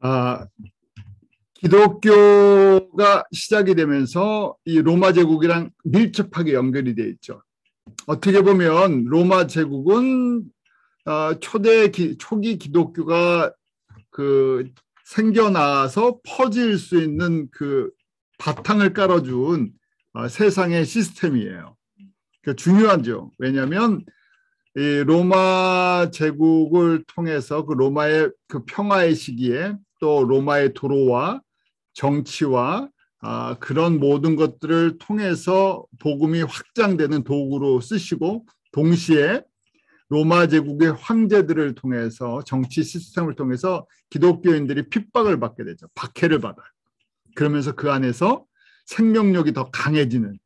아, 기독교가 시작이 되면서 이 로마 제국이랑 밀접하게 연결이 되어 있죠. 어떻게 보면 로마 제국은 초기 기독교가 그 생겨나서 퍼질 수 있는 그 바탕을 깔아준 세상의 시스템이에요. 중요하죠. 왜냐하면 이 로마 제국을 통해서 그 로마의 그 평화의 시기에 또 로마의 도로와 정치와 그런 모든 것들을 통해서 복음이 확장되는 도구로 쓰시고, 동시에 로마 제국의 황제들을 통해서 정치 시스템을 통해서 기독교인들이 핍박을 받게 되죠. 박해를 받아요. 그러면서 그 안에서 생명력이 더 강해지는,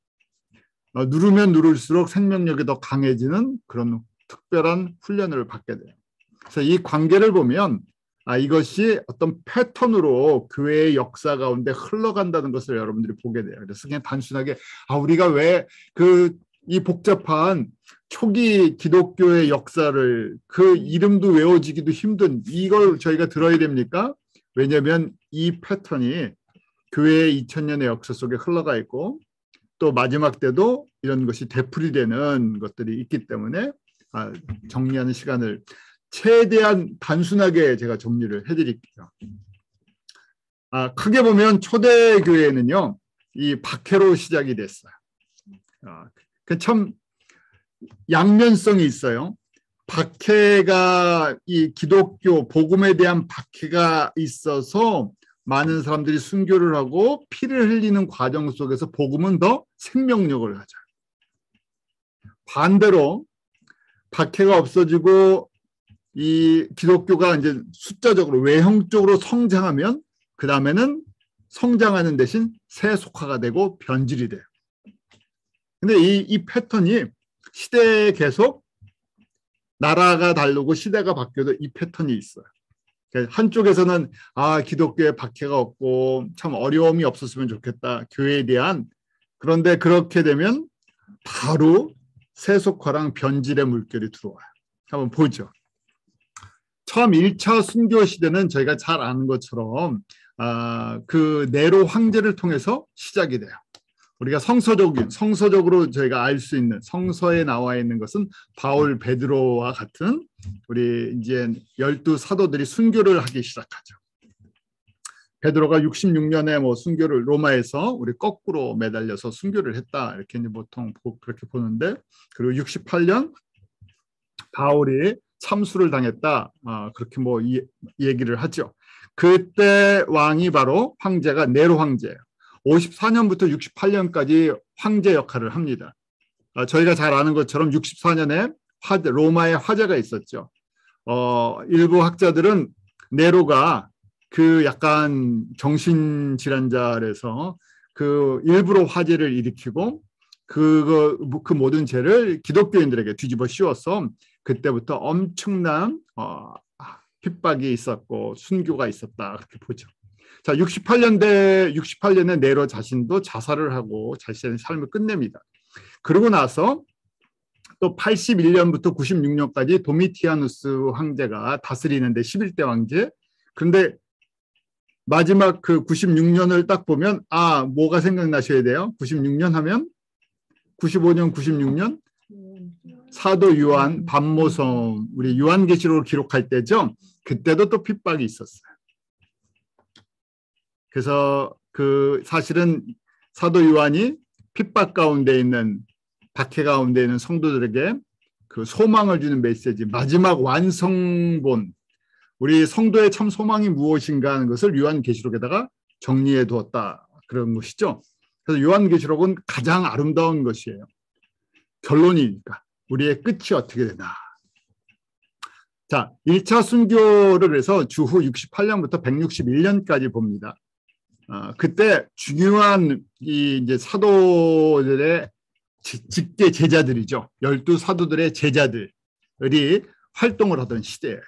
누르면 누를수록 생명력이 더 강해지는 그런 특별한 훈련을 받게 돼요. 그래서 이 관계를 보면 이것이 어떤 패턴으로 교회의 역사 가운데 흘러간다는 것을 여러분들이 보게 돼요. 그래서 그냥 단순하게 우리가 왜 이 복잡한 초기 기독교의 역사를, 그 이름도 외워지기도 힘든 이걸 저희가 들어야 됩니까? 왜냐하면 이 패턴이 교회의 2000년의 역사 속에 흘러가 있고, 또 마지막 때도 이런 것이 되풀이되는 것들이 있기 때문에 정리하는 시간을 최대한 단순하게 제가 정리를 해드릴게요. 크게 보면 초대교회는요, 이 박해로 시작이 됐어요. 참 양면성이 있어요. 박해가, 이 기독교 복음에 대한 박해가 있어서 많은 사람들이 순교를 하고 피를 흘리는 과정 속에서 복음은 더 생명력을 가져요. 반대로 박해가 없어지고 이 기독교가 이제 숫자적으로 외형적으로 성장하면 그 다음에는 성장하는 대신 세속화가 되고 변질이 돼요. 근데 이 패턴이 시대에 계속, 나라가 다르고 시대가 바뀌어도 이 패턴이 있어요. 한쪽에서는 기독교에 박해가 없고 참 어려움이 없었으면 좋겠다, 교회에 대한. 그런데 그렇게 되면 바로 세속화랑 변질의 물결이 들어와요. 한번 보죠. 처음 1차 순교 시대는 저희가 잘 아는 것처럼 그 네로 황제를 통해서 시작이 돼요. 우리가 성서적으로 저희가 알 수 있는, 성서에 나와 있는 것은 바울, 베드로와 같은 우리 이제 12 사도들이 순교를 하기 시작하죠. 베드로가 66년에 순교를, 로마에서 우리 거꾸로 매달려서 순교를 했다, 이렇게 이제 보통 그렇게 보는데, 그리고 68년 바울이 참수를 당했다, 그렇게 얘기를 하죠. 그때 왕이 바로 황제가 네로 황제예요. 54년부터 68년까지 황제 역할을 합니다. 저희가 잘 아는 것처럼 64년에 로마에 화재가 있었죠. 일부 학자들은 네로가 그 약간 정신질환자라서 그 일부러 화재를 일으키고 그 모든 죄를 기독교인들에게 뒤집어 씌워서 그때부터 엄청난 핍박이 있었고 순교가 있었다, 그렇게 보죠. 자, 68년에 네로 자신도 자살을 하고 자신의 삶을 끝냅니다. 그러고 나서 또 81년부터 96년까지 도미티아누스 황제가 다스리는데, 11대 황제. 그런데 마지막 그 96년을 딱 보면 뭐가 생각나셔야 돼요? 96년 하면 95년, 96년 사도 요한 반모섬, 우리 요한계시록을 기록할 때죠. 그때도 또 핍박이 있었어요. 그래서 사실은 사도 요한이 핍박 가운데 있는, 박해 가운데 있는 성도들에게 그 소망을 주는 메시지, 마지막 완성본, 우리 성도의 참 소망이 무엇인가 하는 것을 요한계시록에다가 정리해 두었다, 그런 것이죠. 그래서 요한계시록은 가장 아름다운 것이에요. 결론이니까 우리의 끝이 어떻게 되나. 자, 1차 순교를 그래서 주후 68년부터 161년까지 봅니다. 그때 중요한 이제 사도들의 직계 제자들이죠. 12 사도들의 제자들이 활동을 하던 시대예요.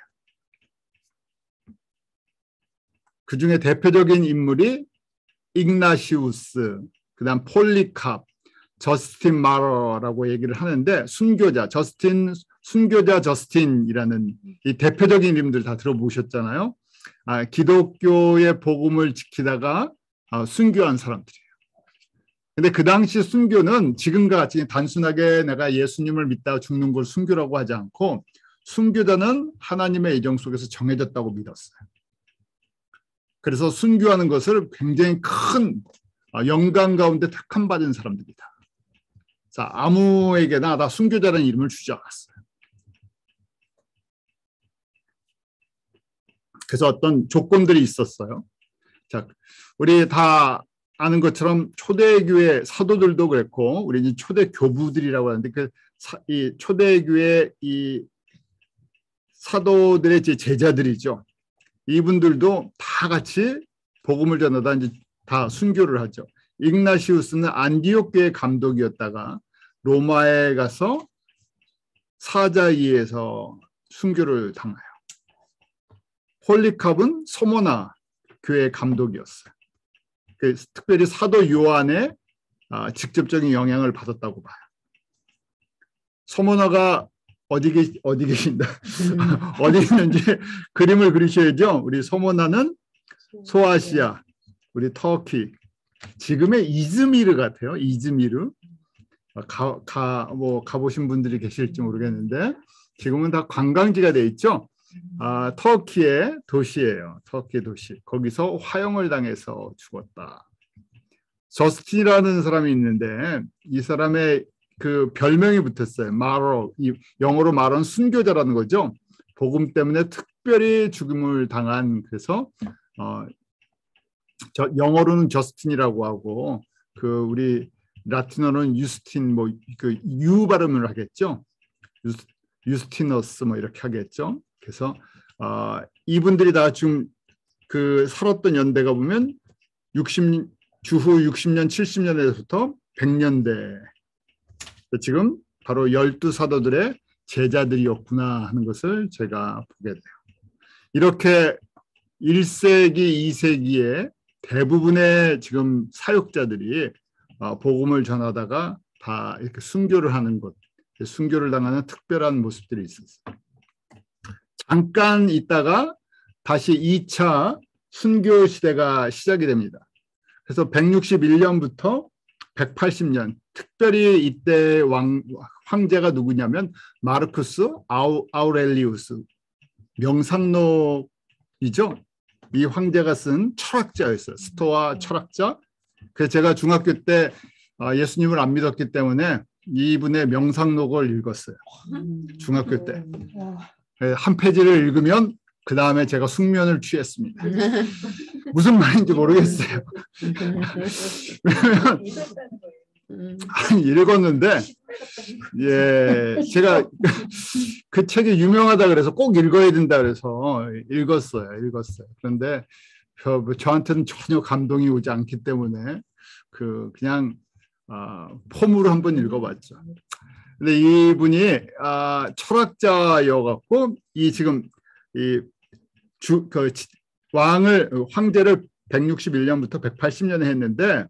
그 중에 대표적인 인물이 ignacius, 그다음 폴리캅, 저스틴 마러라고 얘기를 하는데, 순교자 저스틴이라는 이 대표적인 이름들 다 들어보셨잖아요. 기독교의 복음을 지키다가 순교한 사람들이에요. 근데 그 당시 순교는 지금과 같이 단순하게 내가 예수님을 믿다가 죽는 걸 순교라고 하지 않고 순교자는 하나님의 예정 속에서 정해졌다고 믿었어요. 그래서 순교하는 것을 굉장히 큰 영광 가운데 택함 받은 사람들이다. 자, 아무에게나 다 순교자라는 이름을 주지 않았어요. 그래서 어떤 조건들이 있었어요. 자, 우리 다 아는 것처럼 초대교회 사도들도 그랬고, 우리 이제 초대 교부들이라고 하는데, 이 초대교회 이 사도들의 제자들이죠. 이분들도 다 같이 복음을 전하다 이제 다 순교를 하죠. ig나시우스는 안디옥 교회 감독이었다가 로마에 가서 사자이에서 순교를 당해요. 폴리캅은 소모나 교회 감독이었어요. 특별히 사도 요한의 직접적인 영향을 받았다고 봐요. 소모나가 어디 계신다. 어디 있는지 그림을 그리셔야죠. 우리 소모나는 소아시아, 우리 터키, 지금의 이즈미르 같아요. 이즈미르. 가보신 분들이 계실지 모르겠는데 지금은 다 관광지가 돼 있죠. 터키의 도시예요. 터키의 도시. 거기서 화형을 당해서 죽었다. 저스틴이라는 사람이 있는데 이 사람의 그 별명이 붙었어요. 마로. 영어로 말은 순교자라는 거죠. 복음 때문에 특별히 죽음을 당한, 그래서 영어로는 저스틴이라고 하고 우리 라틴어는 유스틴 그 유 발음을 하겠죠. 유스티너스 이렇게 하겠죠. 그래서 이분들이 다 지금 살았던 연대가 보면 주후 60년, 70년에서부터 100년대. 지금 바로 12사도들의 제자들이었구나 하는 것을 제가 보게 돼요. 이렇게 1세기, 2세기에 대부분의 지금 사역자들이 복음을 전하다가 다 이렇게 순교를 하는 것, 순교를 당하는 특별한 모습들이 있었어요. 잠깐 있다가 다시 2차 순교 시대가 시작이 됩니다. 그래서 161년부터 180년, 특별히 이때 황제가 누구냐면 마르쿠스 아우렐리우스, 명상록이죠. 이 황제가 쓴 철학자였어요. 스토아 철학자. 그래서 제가 중학교 때 예수님을 안 믿었기 때문에 이분의 명상록을 읽었어요. 중학교 때. 한 페이지를 읽으면 그 다음에 제가 숙면을 취했습니다. 무슨 말인지 모르겠어요. 읽었는데, 제가 그 책이 유명하다 그래서 꼭 읽어야 된다 그래서 읽었어요. 그런데 저한테는 전혀 감동이 오지 않기 때문에 그냥 폼으로 한번 읽어봤죠. 근데 이분이 철학자여갖고 지금 황제를 161년부터 180년에 했는데,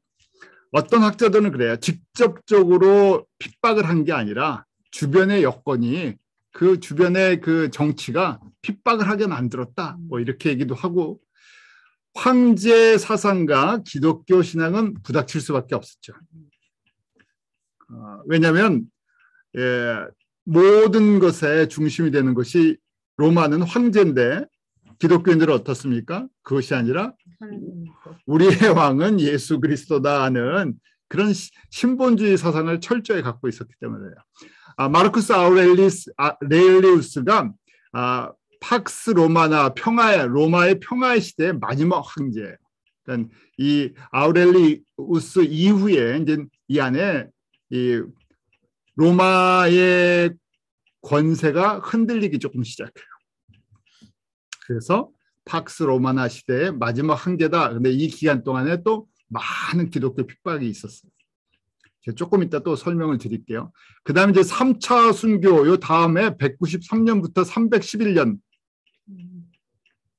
어떤 학자들은 그래요. 직접적으로 핍박을 한 게 아니라 주변의 여건이 그 주변의 그 정치가 핍박을 하게 만들었다. 이렇게 얘기도 하고, 황제 사상과 기독교 신앙은 부닥칠 수밖에 없었죠. 왜냐하면 모든 것의 중심이 되는 것이 로마는 황제인데 기독교인들은 어떻습니까? 그것이 아니라 우리의 왕은 예수 그리스도다 하는 그런 신본주의 사상을 철저히 갖고 있었기 때문에요. 마르쿠스 아우렐리우스가 팍스 로마나 로마의 평화의 시대의 마지막 황제예요. 그러니까 이 아우렐리우스 이후에 이제 이 안에 이 로마의 권세가 흔들리기 조금 시작해요. 그래서 팍스 로마나 시대의 마지막 황제다. 그런데 이 기간 동안에 또 많은 기독교 핍박이 있었어요. 조금 이따 또 설명을 드릴게요. 그 다음에 이제 3차 순교, 요 다음에 193년부터 311년,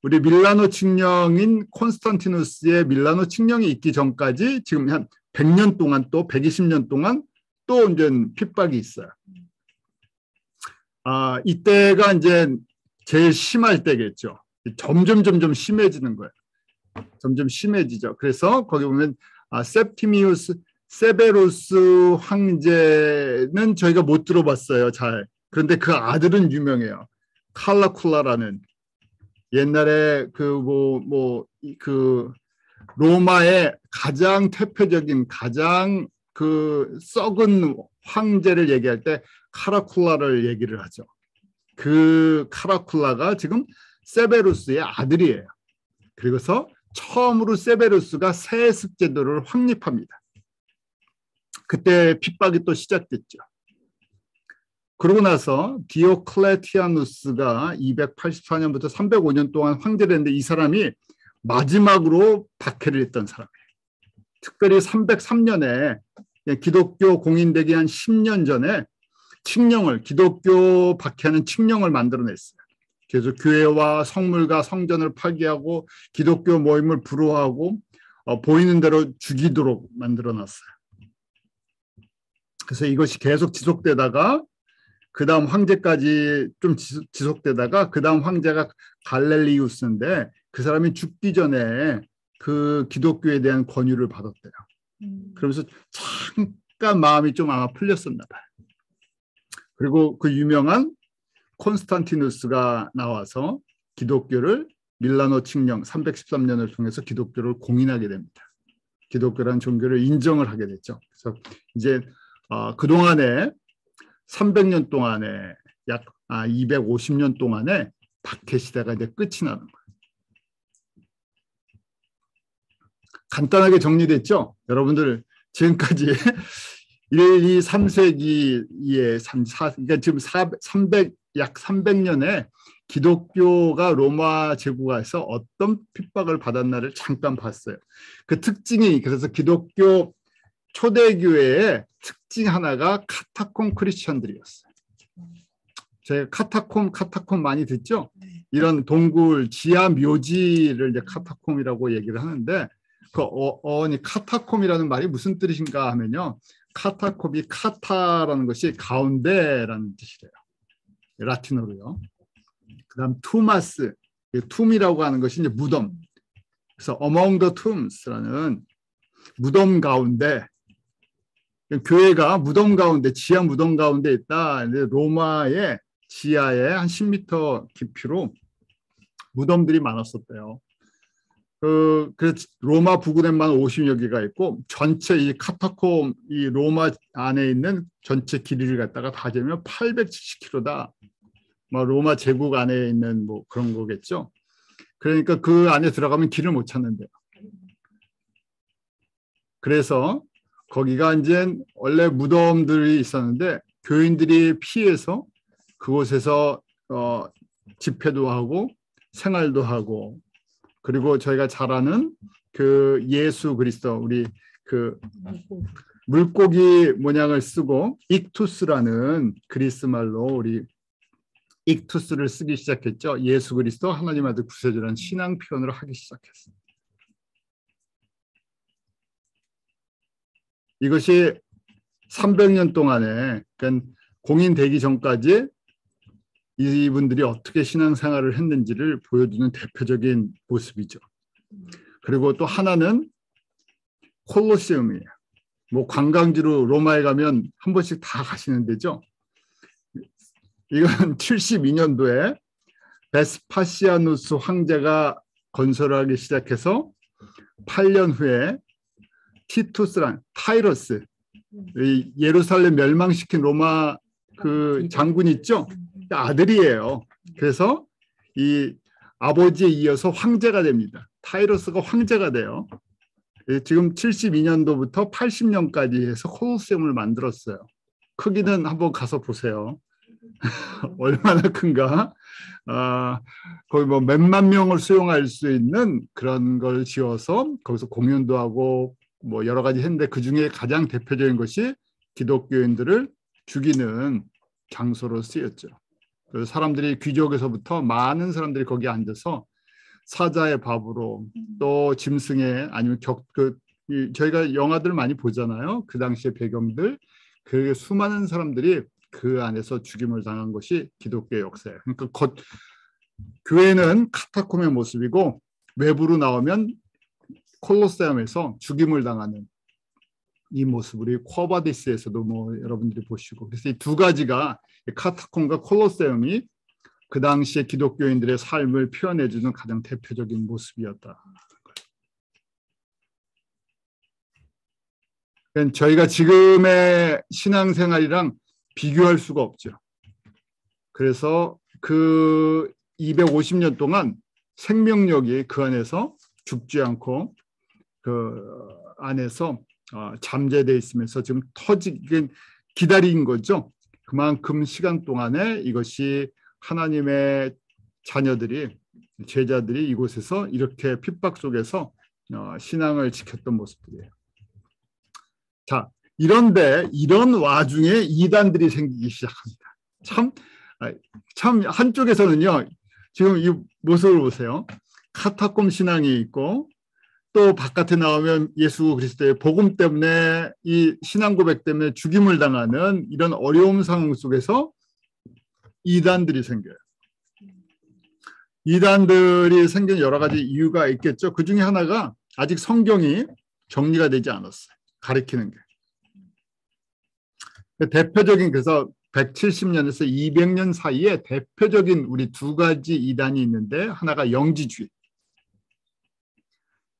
우리 밀라노 칙령인 콘스탄티누스의 밀라노 칙령이 있기 전까지 지금 한 100년 동안, 또 120년 동안 또 이제 핍박이 있어요. 이때가 이제 제일 심할 때겠죠. 점점 심해지는 거예요. 점점 심해지죠. 그래서 거기 보면 septimius 세베루스 황제는 저희가 못 들어봤어요. 잘. 그런데 그 아들은 유명해요. 칼라쿨라라는 옛날에 그 로마의 가장 대표적인 가장 그 썩은 황제를 얘기할 때 카라쿨라를 얘기를 하죠. 그 카라쿨라가 지금 세베루스의 아들이에요. 그리고서 처음으로 세베루스가 세습 제도를 확립합니다. 그때 핍박이 또 시작됐죠. 그러고 나서 디오클레티아누스가 284년부터 305년 동안 황제를 했는데 이 사람이 마지막으로 박해를 했던 사람이에요. 특별히 303년에 기독교 공인되기 한 10년 전에 기독교 박해하는 칙령을 만들어냈어요. 그래서 교회와 성물과 성전을 파괴하고 기독교 모임을 불허하고 보이는 대로 죽이도록 만들어놨어요. 그래서 이것이 계속 지속되다가 그 다음 황제까지 좀 지속되다가 그 다음 황제가 갈렐리우스인데 그 사람이 죽기 전에 그 기독교에 대한 권유를 받았대요. 그러면서 잠깐 마음이 좀 아마 풀렸었나 봐요. 그리고 그 유명한 콘스탄티누스가 나와서 기독교를 밀라노 칙령 313년을 통해서 기독교를 공인하게 됩니다. 기독교라는 종교를 인정을 하게 됐죠. 그래서 이제 그동안에 300년 동안에 약 250년 동안에 박해 시대가 이제 끝이 나는 거예요. 간단하게 정리됐죠? 여러분들 지금까지 1, 2, 3세기에 그러니까 지금 약 300년에 기독교가 로마 제국에서 어떤 핍박을 받았나를 잠깐 봤어요. 그 특징이 그래서 기독교 초대교회의 특징 하나가 카타콤 크리스천들이었어요. 제가 카타콤 많이 듣죠? 이런 동굴 지하 묘지를 이제 카타콤이라고 얘기를 하는데 그 카타콤이라는 말이 무슨 뜻인가 하면요. 카타콤이 카타라는 것이 가운데라는 뜻이래요. 라틴어로요. 그다음 투마스, 툼이라고 하는 것이 이제 무덤. 그래서 among the tombs라는 무덤 가운데 교회가 무덤 가운데 지하 무덤 가운데 있다. 로마의 지하에 한 10m 깊이로 무덤들이 많았었대요. 그래서 로마 부근에만 50여 개가 있고 전체 이 카타콤 이 로마 안에 있는 전체 길이를 갖다가 다 재면 870km다. 뭐 로마 제국 안에 있는 뭐 그런 거겠죠. 그러니까 그 안에 들어가면 길을 못 찾는데요. 그래서 거기가 이제 원래 무덤들이 있었는데 교인들이 피해서 그곳에서 집회도 하고 생활도 하고 그리고 저희가 잘 아는 그 예수 그리스도 우리 그 물고기 모양을 쓰고 익투스라는 그리스 말로 우리 익투스를 쓰기 시작했죠. 예수 그리스도 하나님 아들 구세주라는 신앙 표현을 하기 시작했습니다. 이것이 300년 동안에 그러니까 공인되기 전까지 이분들이 어떻게 신앙생활을 했는지를 보여주는 대표적인 모습이죠. 그리고 또 하나는 콜로세움이에요. 뭐 관광지로 로마에 가면 한 번씩 다 가시는 데죠. 이건 72년도에 베스파시아누스 황제가 건설하기 시작해서 8년 후에 티투스란 타이러스 예루살렘 멸망시킨 로마 그 장군 있죠? 아들이에요. 그래서 이 아버지에 이어서 황제가 됩니다. 타이러스가 황제가 돼요. 지금 72년도부터 80년까지 해서 콜로세움을 만들었어요. 크기는 한번 가서 보세요. 얼마나 큰가? 거의 뭐 몇만 명을 수용할 수 있는 그런 걸 지어서 거기서 공연도 하고 뭐 여러 가지 했는데 그 중에 가장 대표적인 것이 기독교인들을 죽이는 장소로 쓰였죠. 그래서 사람들이 귀족에서부터 많은 사람들이 거기에 앉아서 사자의 밥으로 또 짐승에 아니면 저희가 영화들 많이 보잖아요. 그 당시의 배경들 그 수많은 사람들이 그 안에서 죽임을 당한 것이 기독교의 역사예요. 그러니까 교회는 카타콤의 모습이고 외부로 나오면 콜로세움에서 죽임을 당하는 이 모습, 우리 쿼바디스에서도 뭐 여러분들이 보시고, 그래서 이 두 가지가 카타콤과 콜로세움이 그 당시에 기독교인들의 삶을 표현해주는 가장 대표적인 모습이었다. 저희가 지금의 신앙생활이랑 비교할 수가 없죠. 그래서 그 250년 동안 생명력이 그 안에서 죽지 않고 그 안에서 잠재되어 있으면서 지금 터지긴 기다린 거죠. 그만큼 시간 동안에 이것이 하나님의 자녀들이, 제자들이 이곳에서 이렇게 핍박 속에서 신앙을 지켰던 모습들이에요. 자, 이런데 이런 와중에 이단들이 생기기 시작합니다. 참 한쪽에서는요, 지금 이 모습을 보세요. 카타콤 신앙이 있고 또 바깥에 나오면 예수 그리스도의 복음 때문에, 이 신앙 고백 때문에 죽임을 당하는 이런 어려운 상황 속에서 이단들이 생겨요. 이단들이 생긴 여러 가지 이유가 있겠죠. 그 중에 하나가 아직 성경이 정리가 되지 않았어요. 가리키는 게. 대표적인, 그래서 170년에서 200년 사이에 대표적인 우리 두 가지 이단이 있는데, 하나가 영지주의.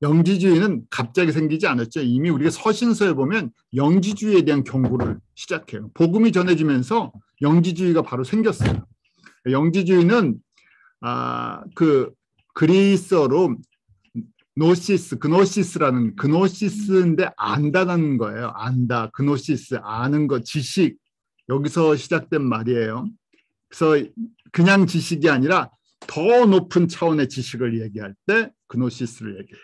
영지주의는 갑자기 생기지 않았죠. 이미 우리가 서신서에 보면 영지주의에 대한 경고를 시작해요. 복음이 전해지면서 영지주의가 바로 생겼어요. 영지주의는 그 그리스어로 노시스, 그노시스라는, 그노시스인데 안다는 거예요. 안다, 그노시스, 아는 것, 지식, 여기서 시작된 말이에요. 그래서 그냥 지식이 아니라 더 높은 차원의 지식을 얘기할 때 그노시스를 얘기해요.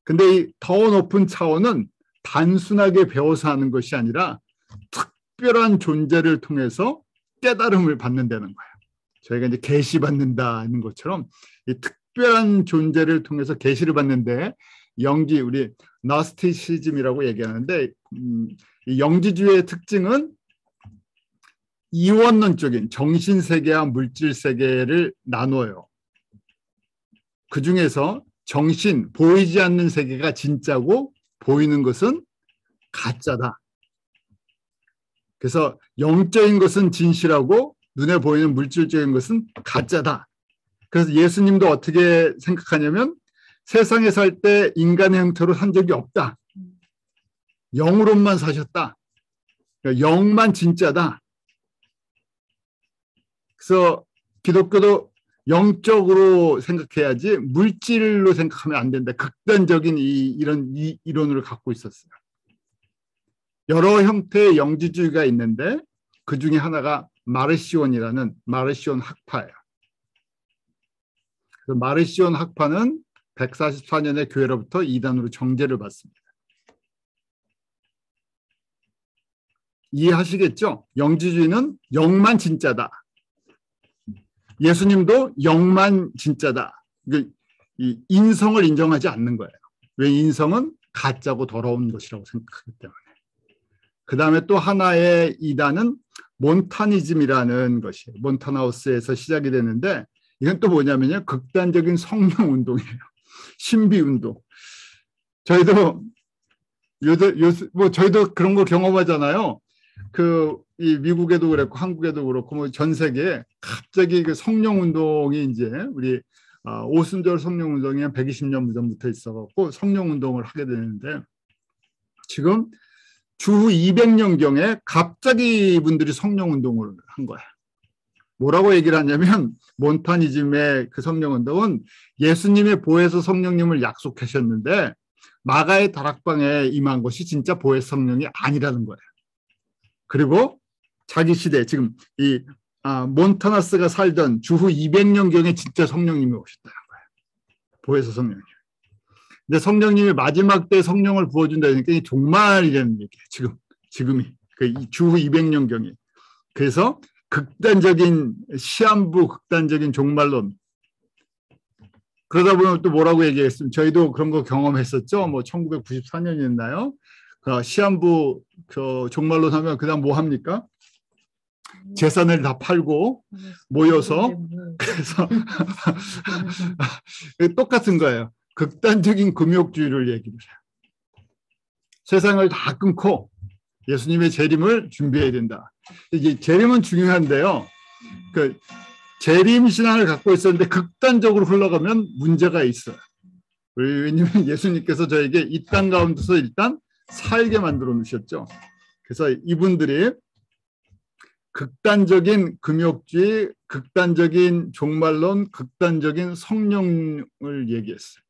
근데 이 더 높은 차원은 단순하게 배워서 하는 것이 아니라 특별한 존재를 통해서 깨달음을 받는다는 거예요. 저희가 이제 계시 받는다는 것처럼 이 특별한 존재를 통해서 계시를 받는데, 영지, 우리 나스티시즘이라고 얘기하는데, 이 영지주의의 특징은 이원론적인 정신세계와 물질세계를 나눠요. 그 중에서 정신, 보이지 않는 세계가 진짜고 보이는 것은 가짜다. 그래서 영적인 것은 진실하고 눈에 보이는 물질적인 것은 가짜다. 그래서 예수님도 어떻게 생각하냐면, 세상에 살 때 인간의 형태로 산 적이 없다. 영으로만 사셨다. 영만 진짜다. 그래서 기독교도 영적으로 생각해야지 물질로 생각하면 안 된다. 극단적인 이런 이론을 갖고 있었어요. 여러 형태의 영지주의가 있는데 그 중에 하나가 마르시온이라는 마르시온 학파예요. 그래서 마르시온 학파는 144년에 교회로부터 이단으로 정죄를 받습니다. 이해하시겠죠? 영지주의는 영만 진짜다. 예수님도 영만 진짜다. 이 인성을 인정하지 않는 거예요. 왜? 인성은 가짜고 더러운 것이라고 생각하기 때문에. 그 다음에 또 하나의 이단은 몬타니즘이라는 것이에요. 몬타나우스에서 시작이 되는데, 이건 또 뭐냐면요, 극단적인 성령 운동이에요. 신비 운동. 저희도 저희도 그런 거 경험하잖아요. 이 미국에도 그렇고 한국에도 그렇고 뭐 전 세계에 갑자기 그 성령 운동이 이제 우리 오순절 성령 운동이 한 120년 전부터 있어갖고 성령 운동을 하게 되는데, 지금 주후 200년경에 갑자기 이분들이 성령 운동을 한 거예요. 뭐라고 얘기를 하냐면, 몬타니즘의 그 성령 운동은 예수님의 보혜사 성령님을 약속하셨는데 마가의 다락방에 임한 것이 진짜 보혜사 성령이 아니라는 거예요. 그리고 자기 시대, 지금 이 몬타나스가 살던 주후 200년경에 진짜 성령님이 오셨다는 거예요. 보혜사 성령님. 근데 성령님이 마지막 때 성령을 부어준다니까 이 종말이라는 얘기예요. 지금이 그 주후 200년경이. 그래서 극단적인 시한부, 극단적인 종말론. 그러다 보면 또 뭐라고 얘기했으면, 저희도 그런 거 경험했었죠. 뭐 1994년이었나요? 시한부 종말론 하면 그다음 뭐 합니까? 재산을 다 팔고 모여서 그래서 똑같은 거예요. 극단적인 금욕주의를 얘기를 해요. 세상을 다 끊고 예수님의 재림을 준비해야 된다. 이게 재림은 중요한데요. 그 재림 신앙을 갖고 있었는데 극단적으로 흘러가면 문제가 있어요. 왜냐하면 예수님께서 저에게 이 땅 가운데서 일단 살게 만들어 놓으셨죠. 그래서 이분들이 극단적인 금욕주의, 극단적인 종말론, 극단적인 성령을 얘기했어요.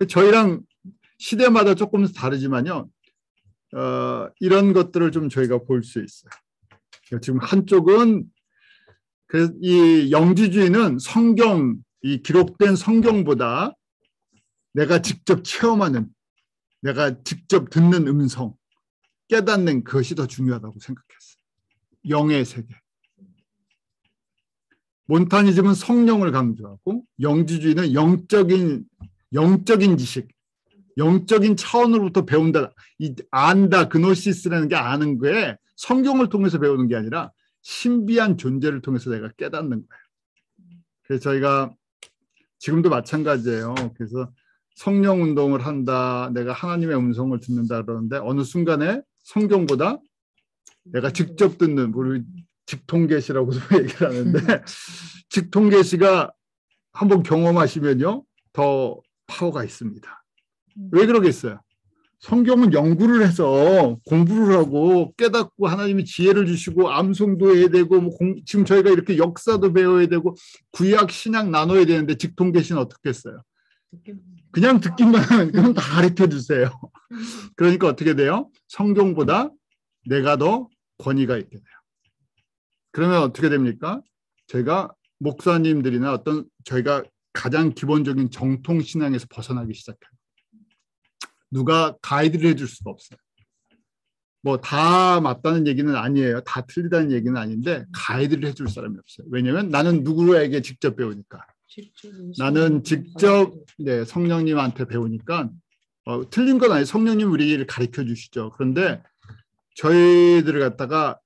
저희랑 시대마다 조금 다르지만요. 이런 것들을 좀 저희가 볼 수 있어요. 지금 한쪽은 이 영지주의는 성경, 이 기록된 성경보다 내가 직접 체험하는, 내가 직접 듣는 음성, 깨닫는 그것이 더 중요하다고 생각했어요. 영의 세계. 몬타니즘은 성령을 강조하고 영지주의는 영적인 지식, 영적인 차원으로부터 배운다. 이 안다, 그노시스라는 게 아는 거에 성경을 통해서 배우는 게 아니라 신비한 존재를 통해서 내가 깨닫는 거예요. 그래서 저희가 지금도 마찬가지예요. 그래서 성령 운동을 한다, 내가 하나님의 음성을 듣는다 그러는데 어느 순간에 성경보다 내가 직접 듣는, 우리 직통계시라고도 얘기를 하는데 직통계시가 한번 경험하시면요 더 파워가 있습니다. 왜 그러겠어요? 성경은 연구를 해서 공부를 하고 깨닫고 하나님이 지혜를 주시고 암송도 해야 되고 지금 저희가 이렇게 역사도 배워야 되고 구약 신약 나눠야 되는데 직통계시는 어떻게 했어요? 그냥 듣기만 하면 그럼 다 가르쳐 주세요. 그러니까 어떻게 돼요? 성경보다 내가 더 권위가 있게 돼요. 그러면 어떻게 됩니까? 저희가 목사님들이나 어떤 저희가 가장 기본적인 정통 신앙에서 벗어나기 시작해요. 누가 가이드를 해줄 수가 없어요. 뭐 다 맞다는 얘기는 아니에요. 다 틀리다는 얘기는 아닌데 가이드를 해줄 사람이 없어요. 왜냐하면 나는 누구에게 직접 배우니까. 나는 직접 성령님한테 배우니까 틀린 건 아니에요. 성령님 우리를 가르쳐 주시죠. 그런데 저희들을 갖다가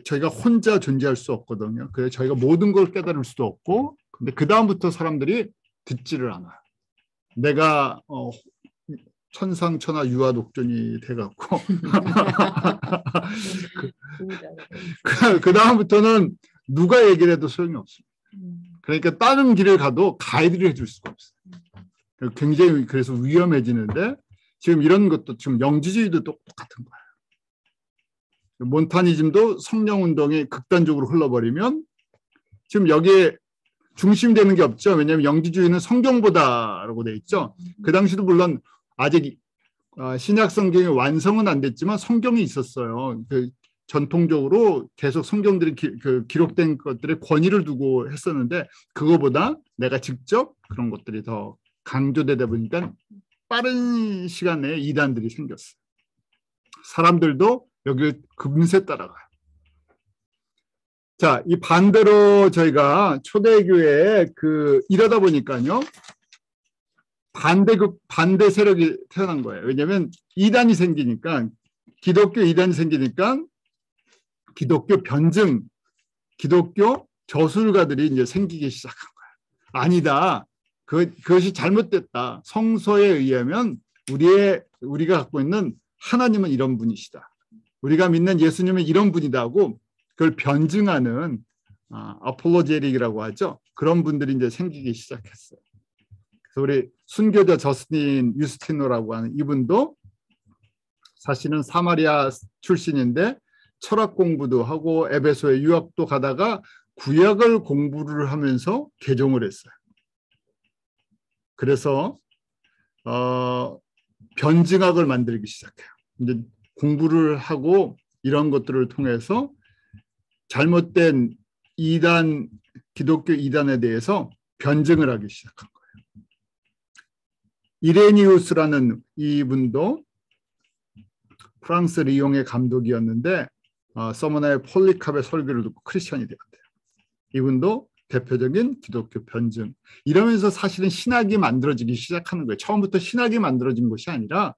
저희가 혼자 존재할 수 없거든요. 그래서 저희가 모든 걸 깨달을 수도 없고, 근데 그 다음부터 사람들이 듣지를 않아요. 내가 천상천하 유아독존이 돼갖고 그 다음부터는 누가 얘기를 해도 소용이 없습니다. 그러니까 다른 길을 가도 가이드를 해줄 수가 없어요. 굉장히 그래서 위험해지는데 지금 이런 것도 지금 영지주의도 똑같은 거예요. 몬타니즘도 성령운동이 극단적으로 흘러버리면 지금 여기에 중심되는 게 없죠. 왜냐하면 영지주의는 성경보다라고 돼 있죠. 그 당시도 물론 아직 신약 성경의 완성은 안 됐지만 성경이 있었어요. 전통적으로 계속 성경들이 기록된 것들의 권위를 두고 했었는데 그거보다 내가 직접 그런 것들이 더 강조되다 보니까 빠른 시간에 이단들이 생겼어요. 사람들도 여기를 금세 따라가요. 자, 이 반대로 저희가 초대교회에 이러다 보니까요. 반대 세력이 태어난 거예요. 왜냐하면 이단이 생기니까 기독교 이단이 생기니까 기독교 변증, 기독교 저술가들이 이제 생기기 시작한 거예요. 아니다. 그것이 잘못됐다. 성서에 의하면 우리가 갖고 있는 하나님은 이런 분이시다. 우리가 믿는 예수님은 이런 분이다 하고 그걸 변증하는 아폴로제릭이라고 하죠. 그런 분들이 이제 생기기 시작했어요. 그래서 우리 순교자 저스틴 유스티노라고 하는 이분도 사실은 사마리아 출신인데 철학 공부도 하고 에베소에 유학도 가다가 구약을 공부를 하면서 개종을 했어요. 그래서 변증학을 만들기 시작해요. 이제 공부를 하고 이런 것들을 통해서 잘못된 이단, 기독교 이단에 대해서 변증을 하기 시작한 거예요. 이레니우스라는 이분도 프랑스 리옹의 감독이었는데 서머나의 폴리캅의 설교를 듣고 크리스천이 되었대요. 이분도 대표적인 기독교 변증. 이러면서 사실은 신학이 만들어지기 시작하는 거예요. 처음부터 신학이 만들어진 것이 아니라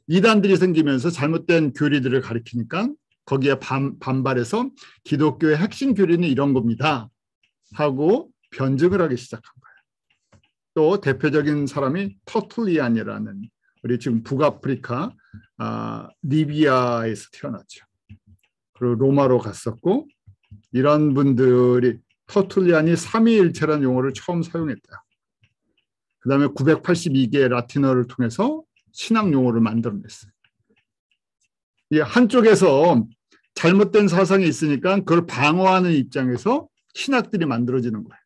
이단들이 생기면서 잘못된 교리들을 가리키니까 거기에 반발해서 기독교의 핵심 교리는 이런 겁니다 하고 변증을 하기 시작한 거예요. 또 대표적인 사람이 터툴리안이라는 우리 지금 북아프리카 리비아에서 태어났죠. 그리고 로마로 갔었고 이런 분들이 터툴리안이 삼위일체라는 용어를 처음 사용했다. 그 다음에 982개의 라틴어를 통해서 신학 용어를 만들어냈어요. 이 한쪽에서 잘못된 사상이 있으니까 그걸 방어하는 입장에서 신학들이 만들어지는 거예요.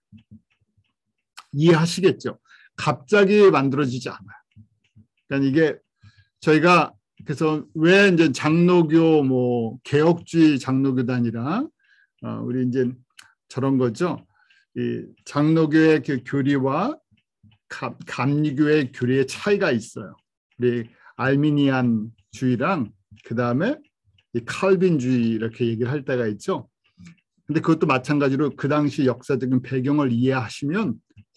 이해하시겠죠? 갑자기 만들어지지 않아요. 그러니까 이게 저희가 그래서 왜 이제 장로교 뭐 개혁주의 장로교단이라 우리 이제 저런 거죠. 이 장로교의 그 교리와 감리교의 교리의 차이가 있어요. 우리 알미니안주의랑 그 다음에 이 칼빈주의 이렇게 얘기를 할 때가 있죠. 근데 그것도 마찬가지로 그 당시 역사적인 배경을 이해하시면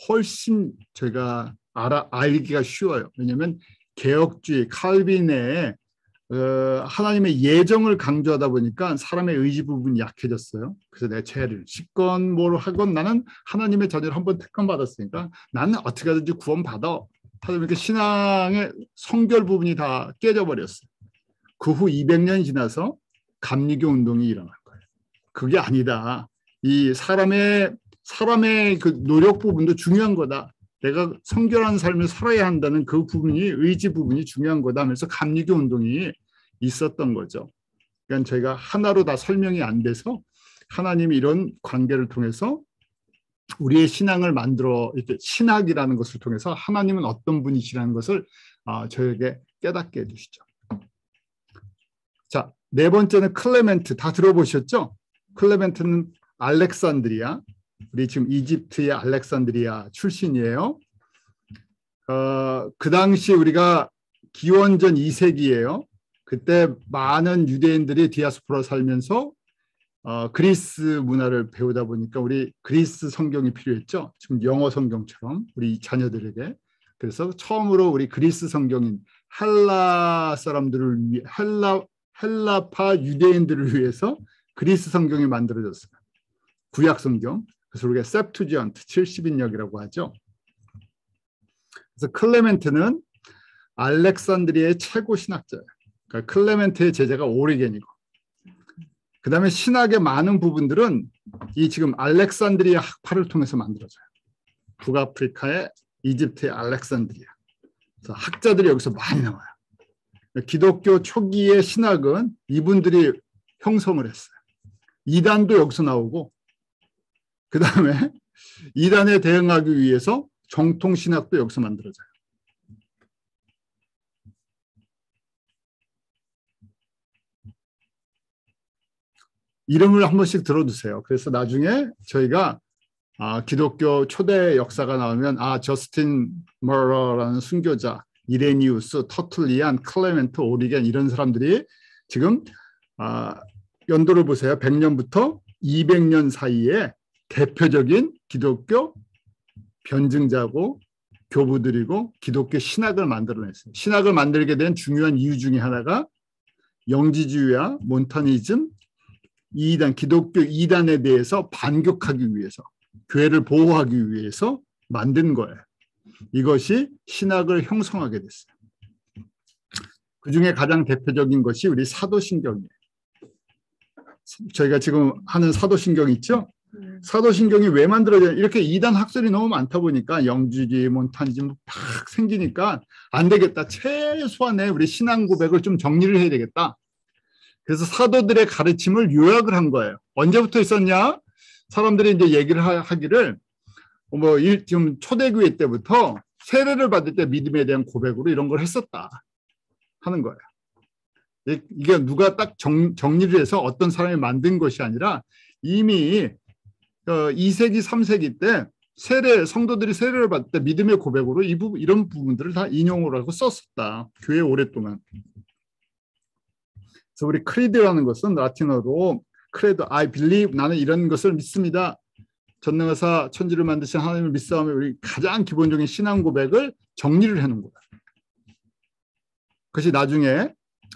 훨씬 저희가 알기가 쉬워요. 왜냐하면 개혁주의 칼빈의 하나님의 예정을 강조하다 보니까 사람의 의지 부분이 약해졌어요. 그래서 내 죄를 씻건 뭘 하건 나는 하나님의 자녀를 한번 택함받았으니까 나는 어떻게 하든지 구원받아. 하다 보니까 신앙의 성결 부분이 다 깨져버렸어요. 그 후 200년이 지나서 감리교 운동이 일어난 거예요. 그게 아니다. 이 사람의 그 노력 부분도 중요한 거다. 내가 성결한 삶을 살아야 한다는 그 부분이 의지 부분이 중요한 거다 하면서 감리교 운동이 있었던 거죠. 그러니까 저희가 하나로 다 설명이 안 돼서 하나님이 이런 관계를 통해서 우리의 신앙을 만들어 이렇게 신학이라는 것을 통해서 하나님은 어떤 분이시라는 것을 저에게 깨닫게 해주시죠. 자, 네 번째는 클레멘트. 다 들어보셨죠? 클레멘트는 알렉산드리아, 우리 지금 이집트의 알렉산드리아 출신이에요. 그 당시 우리가 기원전 2세기예요. 그때 많은 유대인들이 디아스포라 살면서 그리스 문화를 배우다 보니까 우리 그리스 성경이 필요했죠. 지금 영어 성경처럼 우리 자녀들에게. 그래서 처음으로 우리 그리스 성경인 헬라 사람들을 위해 헬라파 유대인들을 위해서 그리스 성경이 만들어졌어요. 구약 성경. 그래서 우리가 셉투지언트 70인역이라고 하죠. 그래서 클레멘트는 알렉산드리아의 최고 신학자예요. 그러니까 클레멘트의 제자가 오리겐이고, 그 다음에 신학의 많은 부분들은 이 지금 알렉산드리아 학파를 통해서 만들어져요. 북아프리카의 이집트의 알렉산드리아. 그래서 학자들이 여기서 많이 나와요. 기독교 초기의 신학은 이분들이 형성을 했어요. 이단도 여기서 나오고, 그 다음에 이단에 대응하기 위해서 정통 신학도 여기서 만들어져요. 이름을 한 번씩 들어두세요. 그래서 나중에 저희가 기독교 초대 역사가 나오면 저스틴 머러라는 순교자, 이레니우스, 터툴리안, 클레멘트, 오리겐 이런 사람들이 지금 연도를 보세요. 100년부터 200년 사이에 대표적인 기독교 변증자고 교부들이고 기독교 신학을 만들어냈어요. 신학을 만들게 된 중요한 이유 중에 하나가 영지주의와 몬타니즘, 기독교 이단에 대해서 반격하기 위해서, 교회를 보호하기 위해서 만든 거예요. 이것이 신학을 형성하게 됐어요. 그중에 가장 대표적인 것이 우리 사도신경이에요. 저희가 지금 하는 사도신경 있죠? 사도신경이 왜 만들어져요? 이렇게 이단 학설이 너무 많다 보니까 영주주의, 몬타니즘 막 생기니까 안 되겠다. 최소한의 우리 신앙 고백을 좀 정리를 해야 되겠다. 그래서 사도들의 가르침을 요약을 한 거예요. 언제부터 있었냐? 사람들이 이제 얘기를 하기를 지금 초대교회 때부터 세례를 받을 때 믿음에 대한 고백으로 이런 걸 했었다 하는 거예요. 이게 누가 딱 정리를 해서 어떤 사람이 만든 것이 아니라 이미 2세기, 3세기 때 성도들이 세례를 받을 때 믿음의 고백으로 이런 부분들을 다 인용을 하고 썼었다. 교회 오랫동안. 그래서 우리 크리드라는 것은 라틴어로 크레도, I believe, 나는 이런 것을 믿습니다. 전능하사 천지를 만드신 하나님을 믿사오며 우리 가장 기본적인 신앙 고백을 정리를 해놓은 거예요. 그것이 나중에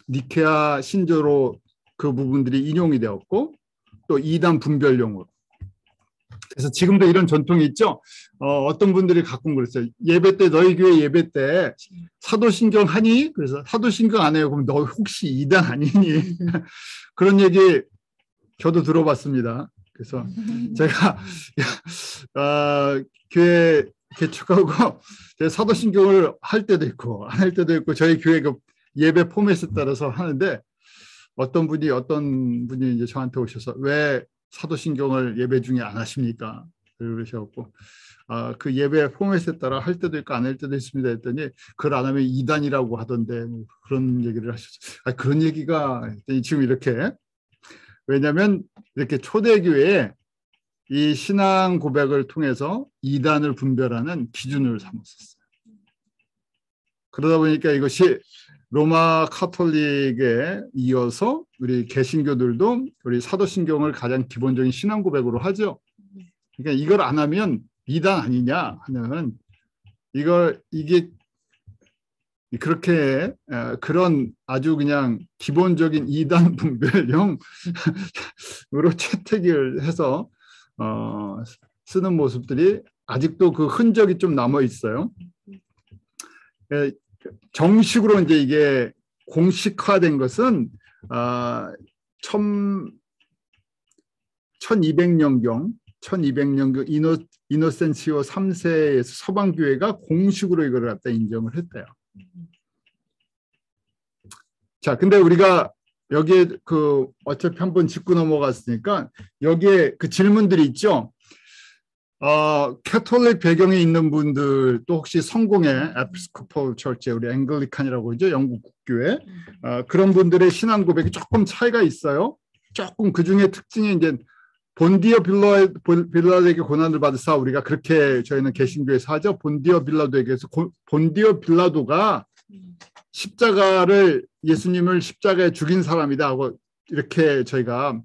니케아 신조로 그 부분들이 인용이 되었고 또 이단 분별용으로. 그래서 지금도 이런 전통이 있죠. 어떤 분들이 가끔 그랬어요. 예배 때 너희 교회 예배 때 사도신경 하니? 그래서 사도신경 안 해요. 그럼 너 혹시 이단 아니니? 그런 얘기 저도 들어봤습니다. 그래서 제가 교회 개척하고 사도신경을 할 때도 있고 안 할 때도 있고 저희 교회 그 예배 포맷에 따라서 하는데 어떤 분이 이제 저한테 오셔서 왜 사도신경을 예배 중에 안 하십니까? 그러셔갖고 그 예배 포맷에 따라 할 때도 있고 안 할 때도 있습니다 했더니 그걸 안 하면 이단이라고 하던데 뭐 그런 얘기를 하셨어요. 그런 얘기가 지금 이렇게 왜냐하면 이렇게 초대교회에 이 신앙 고백을 통해서 이단을 분별하는 기준을 삼았었어요. 그러다 보니까 이것이 로마 카톨릭에 이어서 우리 개신교들도 우리 사도신경을 가장 기본적인 신앙 고백으로 하죠. 그러니까 이걸 안 하면 이단 아니냐 하는 이게 그렇게 그런 아주 그냥 기본적인 이단 분별형으로 채택을 해서 쓰는 모습들이 아직도 그 흔적이 좀 남아 있어요. 정식으로 이제 이게 공식화된 것은 1200년경 이노센시오 3세에서 서방교회가 공식으로 이걸 갖다 인정을 했대요. 자, 근데 우리가 여기에 어차피 한번 짚고 넘어갔으니까 여기에 그 질문들이 있죠. 캐톨릭 배경에 있는 분들 또 혹시 성공의 에피스코폴 철제 우리 앵글리칸이라고 하죠. 영국 국교회 그런 분들의 신앙 고백이 조금 차이가 있어요. 조금 그 중에 특징이 이제 본디어 빌라도에게 고난을 받으사 우리가 그렇게 저희는 개신교에서 하죠. 본디어 빌라도에게서 본디어 빌라도가 예수님을 십자가에 죽인 사람이다 하고 이렇게 저희가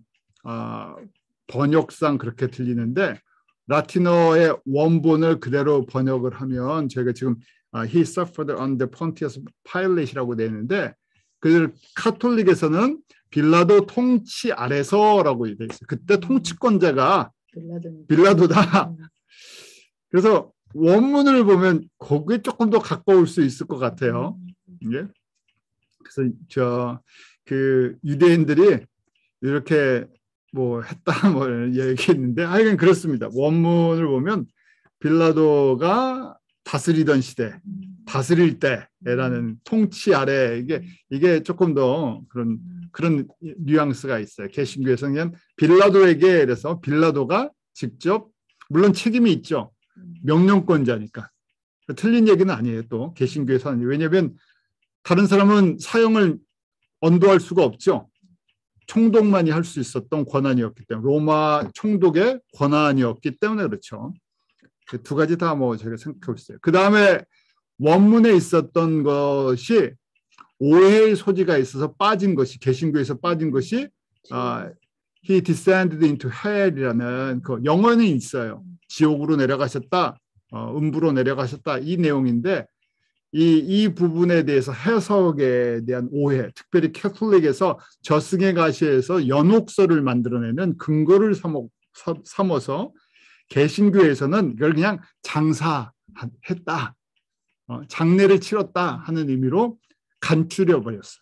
번역상 그렇게 들리는데 라틴어의 원본을 그대로 번역을 하면 저희가 지금 He suffered under Pontius Pilate이라고 되어 있는데 그 카톨릭에서는 빌라도 통치 아래서라고 되어 있어요. 그때 통치권자가 빌라도다. 그래서 원문을 보면 거기에 조금 더 가까울 수 있을 것 같아요. 예? 그래서 그 유대인들이 이렇게 뭐 했다 뭐 얘기했는데 하여간 그렇습니다. 원문을 보면 빌라도가 다스리던 시대, 다스릴 때라는 통치 아래 이게 조금 더 그런 뉘앙스가 있어요. 개신교에서는 그냥 빌라도에게 그래서 빌라도가 직접 물론 책임이 있죠. 명령권자니까 틀린 얘기는 아니에요. 또 개신교에서는 왜냐하면 다른 사람은 사형을 언도할 수가 없죠. 총독만이 할 수 있었던 권한이었기 때문에 로마 총독의 권한이었기 때문에 그렇죠. 그 두 가지 다 뭐 제가 생각하고 있어요. 그 다음에 원문에 있었던 것이 오해의 소지가 있어서 빠진 것이 개신교에서 빠진 것이 He descended into hell이라는 그 영어는 있어요. 지옥으로 내려가셨다, 음부로 내려가셨다 이 내용인데 이 부분에 대해서 해석에 대한 오해, 특별히 캐톨릭에서 저승의 가시에서 연옥설을 만들어내는 근거를 삼아서 개신교에서는 이걸 그냥 장사했다, 장례를 치렀다 하는 의미로 간추려 버렸어요.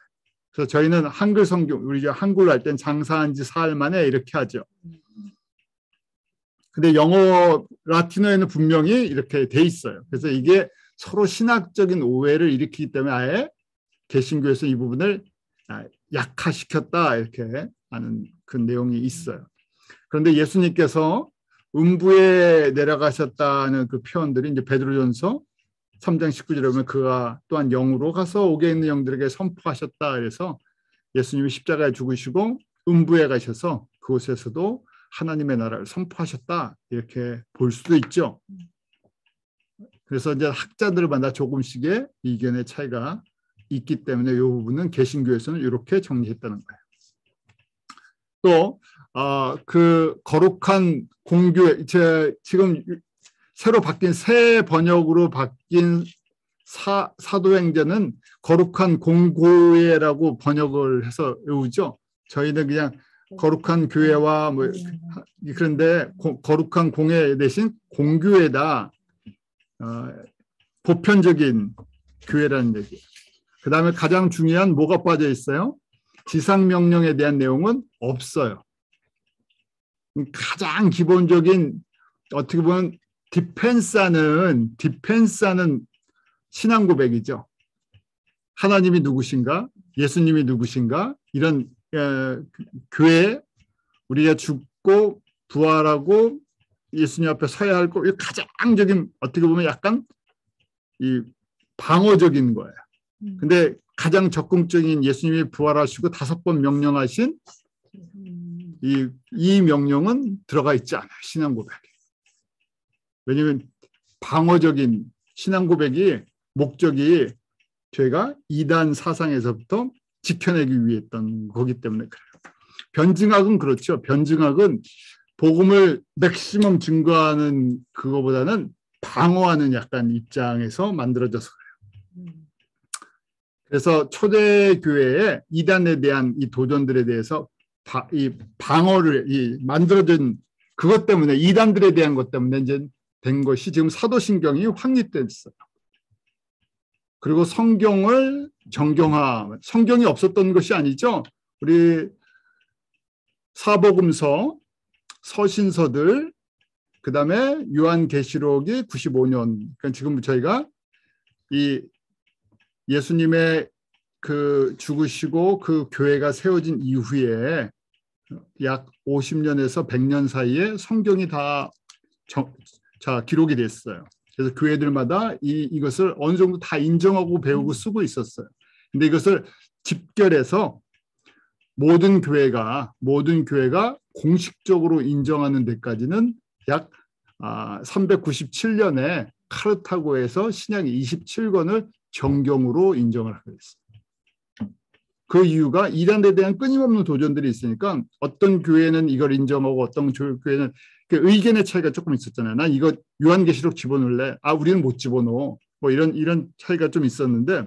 그래서 저희는 한글 성경, 우리 한글로 할 땐 장사한 지 사흘 만에 이렇게 하죠. 근데 영어, 라틴어에는 분명히 이렇게 돼 있어요. 그래서 이게 서로 신학적인 오해를 일으키기 때문에 아예 개신교에서 이 부분을 약화시켰다 이렇게 하는 그 내용이 있어요. 그런데 예수님께서 음부에 내려가셨다는 그 표현들이 이제 베드로전서 3장 19절에 보면 그가 또한 영으로 가서 옥에 있는 영들에게 선포하셨다. 그래서 예수님이 십자가에 죽으시고 음부에 가셔서 그곳에서도 하나님의 나라를 선포하셨다. 이렇게 볼 수도 있죠. 그래서 이제 학자들마다 조금씩의 이견의 차이가 있기 때문에 이 부분은 개신교에서는 이렇게 정리했다는 거예요. 또 그 거룩한 공교회, 지금 새로 바뀐 새 번역으로 바뀐 사도행전은 거룩한 공교회라고 번역을 해서 외우죠. 저희는 그냥 거룩한 교회와 뭐 그런데 거룩한 공회 대신 공교회다. 보편적인 교회라는 얘기예요. 그 다음에 가장 중요한 뭐가 빠져 있어요? 지상명령에 대한 내용은 없어요. 가장 기본적인 어떻게 보면 디펜스하는 신앙 고백이죠. 하나님이 누구신가? 예수님이 누구신가? 이런 교회 우리가 죽고 부활하고 예수님 앞에 서야 할 거, 가장적인 어떻게 보면 약간 이 방어적인 거예요. 근데 가장 적극적인 예수님이 부활하시고 5번 명령하신 이 명령은 들어가 있지 않아요. 신앙 고백에. 왜냐하면 방어적인 신앙 고백이 목적이 저희가 이단 사상에서부터 지켜내기 위해 했던 거기 때문에 그래요. 변증학은 그렇죠. 변증학은 복음을 맥시멈 증거하는 그거보다는 방어하는 약간 입장에서 만들어져서 그래요. 그래서 초대교회의 이단에 대한 이 도전들에 대해서 이 방어를 만들어진 그것 때문에 이단들에 대한 것 때문에 이제 된 것이 지금 사도신경이 확립됐어요. 그리고 성경을 정경화, 성경이 없었던 것이 아니죠. 우리 사복음서, 서신서들, 그 다음에 요한계시록이 95년, 그러니까 지금 저희가 이 예수님의 그 죽으시고 그 교회가 세워진 이후에 약 50년에서 100년 사이에 성경이 다 기록이 됐어요. 그래서 교회들마다 이것을 어느 정도 다 인정하고 배우고 쓰고 있었어요. 근데 이것을 집결해서 모든 교회가 공식적으로 인정하는 데까지는 약 397년에 카르타고에서 신약 27권을 정경으로 인정을 하게 됐어요. 그 이유가 이단에 대한 끊임없는 도전들이 있으니까 어떤 교회는 이걸 인정하고 어떤 교회는 의견의 차이가 조금 있었잖아요. 난 이거 요한계시록 집어넣을래. 우리는 못 집어넣어. 뭐 이런 차이가 좀 있었는데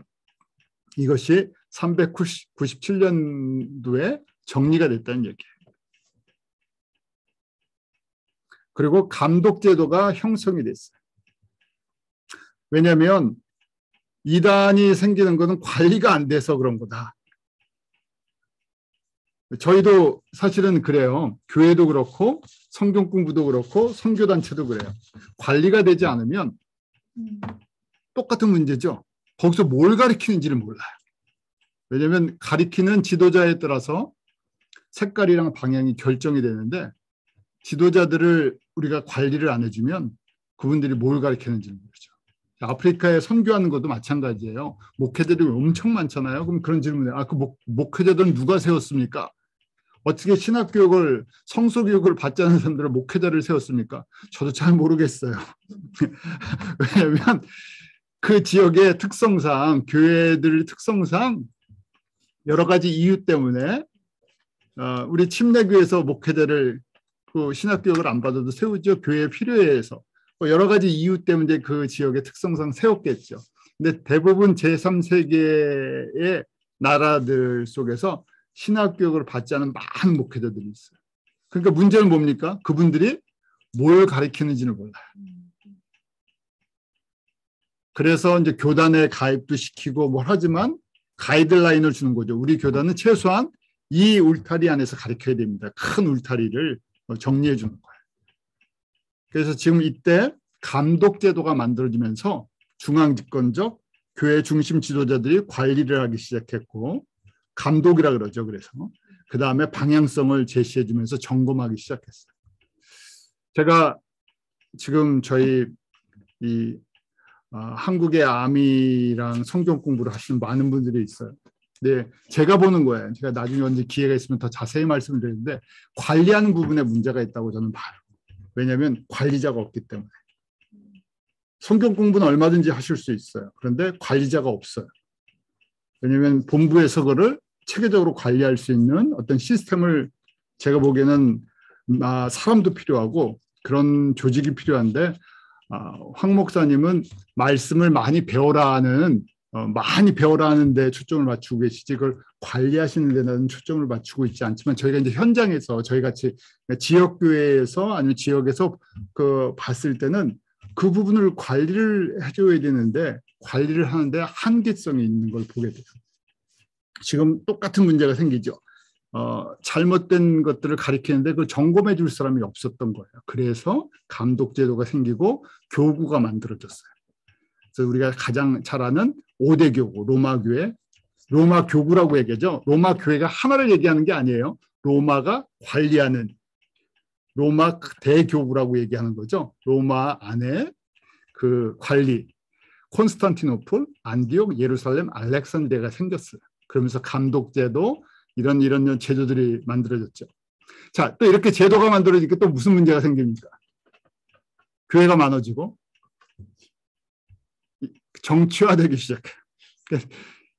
이것이 397년도에 정리가 됐다는 얘기예요. 그리고 감독제도가 형성이 됐어요. 왜냐하면 이단이 생기는 것은 관리가 안 돼서 그런 거다. 저희도 사실은 그래요. 교회도 그렇고 성경 공부도 그렇고 선교단체도 그래요. 관리가 되지 않으면 똑같은 문제죠. 거기서 뭘 가르치는지를 몰라요. 왜냐하면 가르치는 지도자에 따라서 색깔이랑 방향이 결정이 되는데 지도자들을 우리가 관리를 안 해주면 그분들이 뭘 가르치는지를 모르죠. 아프리카에 선교하는 것도 마찬가지예요. 목회자들이 엄청 많잖아요. 그럼 그런 질문을 그 목회자들은 누가 세웠습니까? 어떻게 신학교육을 성서교육을 받지 않은 사람들을 목회자를 세웠습니까? 저도 잘 모르겠어요. 왜냐하면 그 지역의 특성상 교회들 특성상 여러 가지 이유 때문에 우리 침례교에서 목회자를 그 신학교육을 안 받아도 세우죠. 교회에 필요해서 여러 가지 이유 때문에 그 지역의 특성상 세웠겠죠. 근데 대부분 제3세계의 나라들 속에서 신학교육을 받지 않은 많은 목회자들이 있어요. 그러니까 문제는 뭡니까? 그분들이 뭘 가르치는지를 몰라요. 그래서 이제 교단에 가입도 시키고 뭘 하지만 가이드라인을 주는 거죠. 우리 교단은 최소한 이 울타리 안에서 가르쳐야 됩니다. 큰 울타리를 정리해 주는 거예요. 그래서 지금 이때 감독제도가 만들어지면서 중앙집권적 교회 중심 지도자들이 관리를 하기 시작했고 감독이라 그러죠. 그래서 그 다음에 방향성을 제시해 주면서 점검하기 시작했어요. 제가 지금 저희 한국의 아미랑 성경 공부를 하시는 많은 분들이 있어요. 네, 제가 보는 거예요. 제가 나중에 언제 기회가 있으면 더 자세히 말씀을 드리는데 관리하는 부분에 문제가 있다고 저는 봐요. 왜냐하면 관리자가 없기 때문에. 성경 공부는 얼마든지 하실 수 있어요. 그런데 관리자가 없어요. 왜냐하면 본부에서 그거를 체계적으로 관리할 수 있는 어떤 시스템을 제가 보기에는 사람도 필요하고 그런 조직이 필요한데 황 목사님은 말씀을 많이 배워라는 많이 배워라 하는데 초점을 맞추고 계시지 그걸 관리하시는 데는 초점을 맞추고 있지 않지만 저희가 이제 현장에서 저희 같이 지역교회에서 아니면 지역에서 그 봤을 때는 그 부분을 관리를 해줘야 되는데 관리를 하는데 한계성이 있는 걸 보게 돼요. 지금 똑같은 문제가 생기죠. 잘못된 것들을 가리키는데 그걸 점검해 줄 사람이 없었던 거예요. 그래서 감독 제도가 생기고 교구가 만들어졌어요. 그래서 우리가 가장 잘 아는 5대 교구, 로마 교회, 로마 교구라고 얘기하죠. 로마 교회가 하나를 얘기하는 게 아니에요. 로마가 관리하는 로마 대교구라고 얘기하는 거죠. 로마 안에 그 관리, 콘스탄티노플, 안디옥, 예루살렘, 알렉산드리아가 생겼어요. 그러면서 감독 제도 이런 제도들이 만들어졌죠. 자, 또 이렇게 제도가 만들어지니까 또 무슨 문제가 생깁니까? 교회가 많아지고 정치화되기 시작해요.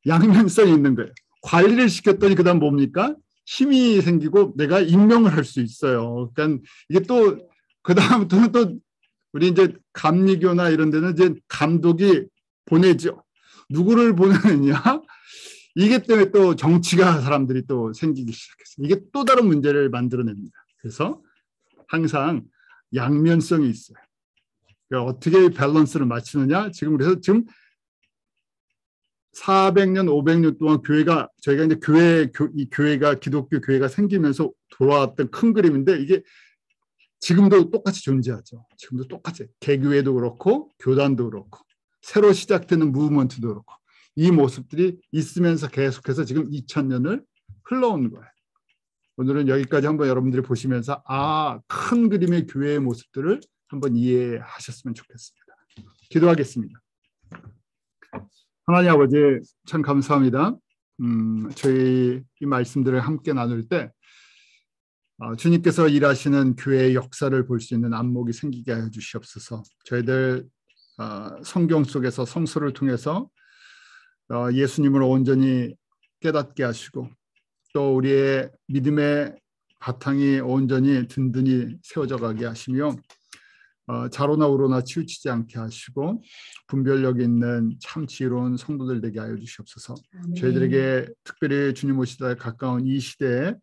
양면성이 있는 거예요. 관리를 시켰더니 그다음 뭡니까? 힘이 생기고 내가 임명을 할 수 있어요. 그러니까 이게 또 그다음부터는 또 우리 이제 감리교나 이런 데는 이제 감독이 보내죠. 누구를 보내느냐? 이게 때문에 또 정치가 사람들이 또 생기기 시작했어요. 이게 또 다른 문제를 만들어냅니다. 그래서 항상 양면성이 있어요. 그러니까 어떻게 밸런스를 맞추느냐? 그래서 지금 400년, 500년 동안 저희가 이제 이 교회가 기독교 교회가 생기면서 돌아왔던 큰 그림인데 이게 지금도 똑같이 존재하죠. 지금도 똑같이 개교회도 그렇고 교단도 그렇고 새로 시작되는 무브먼트도 그렇고 이 모습들이 있으면서 계속해서 지금 2000년을 흘러온 거예요. 오늘은 여기까지 한번 여러분들이 보시면서 큰 그림의 교회의 모습들을 한번 이해하셨으면 좋겠습니다. 기도하겠습니다. 하나님 아버지 참 감사합니다. 저희 이 말씀들을 함께 나눌 때 주님께서 일하시는 교회의 역사를 볼 수 있는 안목이 생기게 하여 주시옵소서. 저희들 성경 속에서 성서를 통해서 예수님을 온전히 깨닫게 하시고 또 우리의 믿음의 바탕이 온전히 든든히 세워져 가게 하시며 좌로나 우로나 치우치지 않게 하시고 분별력 있는 참 지혜로운 성도들 되게 하여 주시옵소서. 저희들에게 특별히 주님 오시다 가까운 이 시대에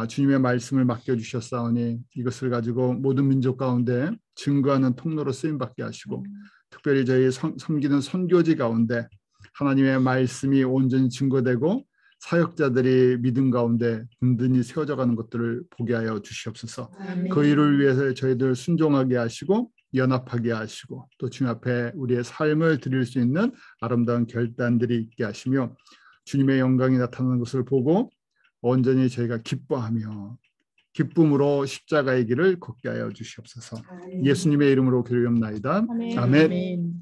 주님의 말씀을 맡겨주셨사오니 이것을 가지고 모든 민족 가운데 증거하는 통로로 쓰임받게 하시고 특별히 저희 섬기는 선교지 가운데 하나님의 말씀이 온전히 증거되고 사역자들이 믿음 가운데 든든히 세워져가는 것들을 보게 하여 주시옵소서. 그 일을 위해서 저희들 순종하게 하시고 연합하게 하시고 또 주님 앞에 우리의 삶을 드릴 수 있는 아름다운 결단들이 있게 하시며 주님의 영광이 나타나는 것을 보고 온전히 저희가 기뻐하며 기쁨으로 십자가의 길을 걷게 하여 주시옵소서. 예수님의 이름으로 기도하옵나이다. 아멘.